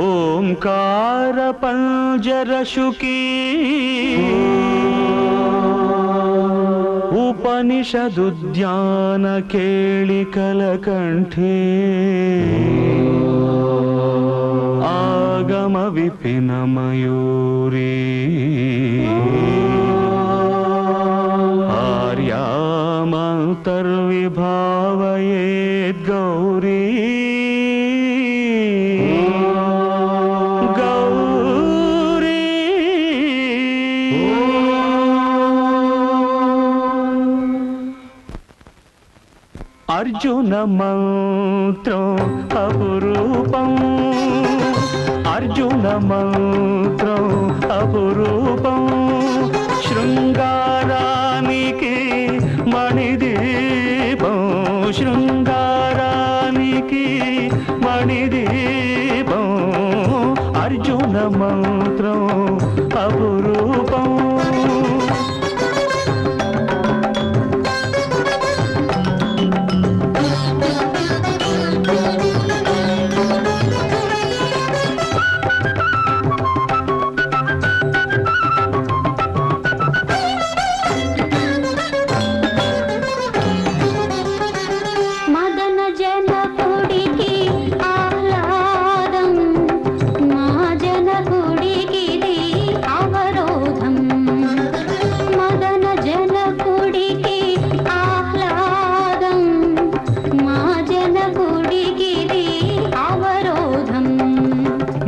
ओंकार पंजरशुकी उपनिषदुद्यान केलिकल कंठे आगम विपिन मयूरी आर्यामंतर्विभावयेद् गौरी अर्जुन मंत्रं अपरूपं अर्जुन मंत्रं अपरूपं शृंगारानिके मणिदीपं शृंगारानिके मणिदीपं अर्जुन मंत्रं अपरूपं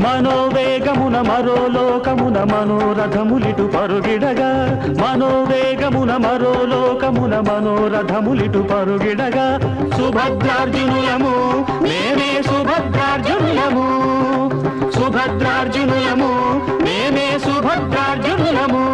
మనోవేగమున మరో లోకమున మనోరథములిటు పరుగిడగా మనోవేగమున మరో లోకమున మనోరథములిటు పరుగిడగా సుభద్రార్జునులము మేమే సుభద్రార్జునులము సుభద్రార్జునులము మేమే సుభద్రార్జునులము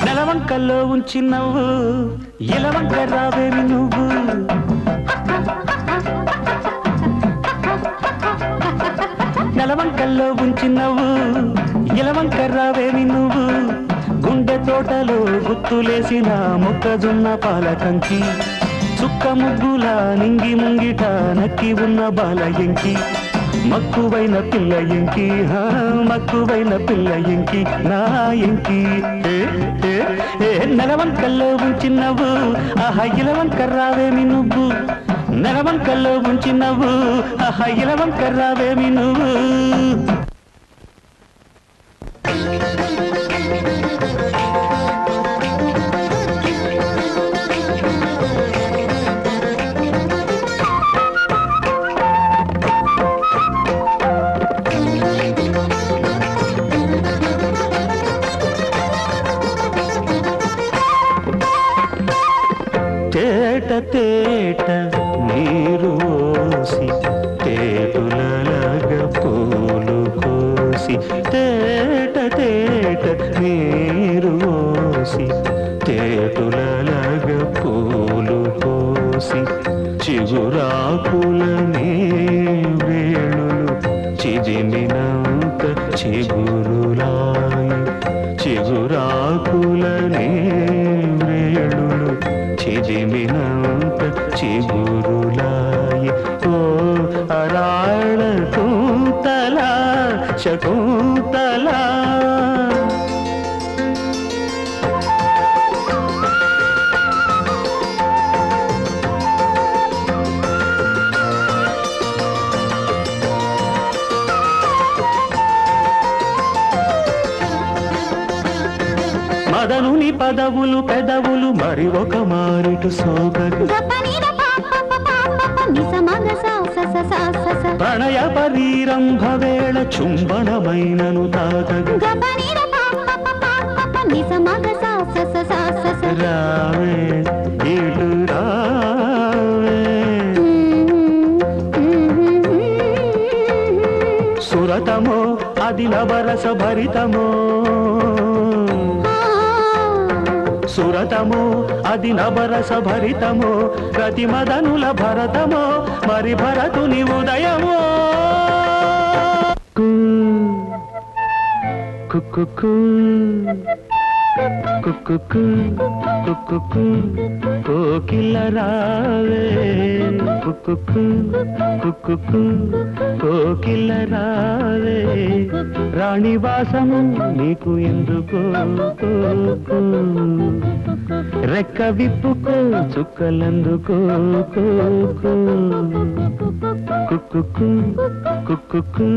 నెలవంకల్లో ఉంచి నవ్వు ఎలవంక రావేమి నువ్వు నెలవంకల్లో ఉంచి నవ్వు ఎలవంక రావేమి నువ్వు గుండె తోటలో గుత్తులేసిన మొక్కజొన్న పాలకంకి చుక్క ముగ్గుల నింగి ముంగిట నక్కి ఉన్న బాల ఎంకి మక్కువైన పిల్ల ఎంకి మక్కువైన పిల్ల ఎంకి నా ఎంకి నెలవంకల్లో ఉంచి నవ్వు ఆహా ఇలవంక రావేమి నువ్వు నెలవంకల్లో ఉంచి నవ్వు ఆహా ఇలవంక రావేమి నువ్వు తేట తేట నీరు ఓసి తేటులలగ పూలు కోసి తేట తేట నీరు ఓసి తేటులలగ పూలు కోసి చిగురాకులని వేళులు చిదిమినంత చిగురులాయి చిగురాకులని వేళులు చిదిమినంత చిగురులాయి ఓ అరాళ కుంతల శకుంతల మదనుని పదవులు పెదవులు మరి ఒక మారిటు సోగదు గపనిద పాప పాప నిసమగ స స స స ప్రణయ పరీరంభవేళ చుంబనమైనను తాతగు రావే ఇటు రావే సురతమో అది నవరస భరితమో సురతమో అది నవరస భరితమో ప్రతిమదనుల భరతమో మరి భరతుని ఉదయమో కుక్కు కుక్కు కుక్కు కోకిల రావే కుక్కు కుక్కు కోకిల రావే రాణివాసము నీకు ఎందుకో రెక్క విప్పుకో చుక్కలందుకో కుక్కు కుక్కు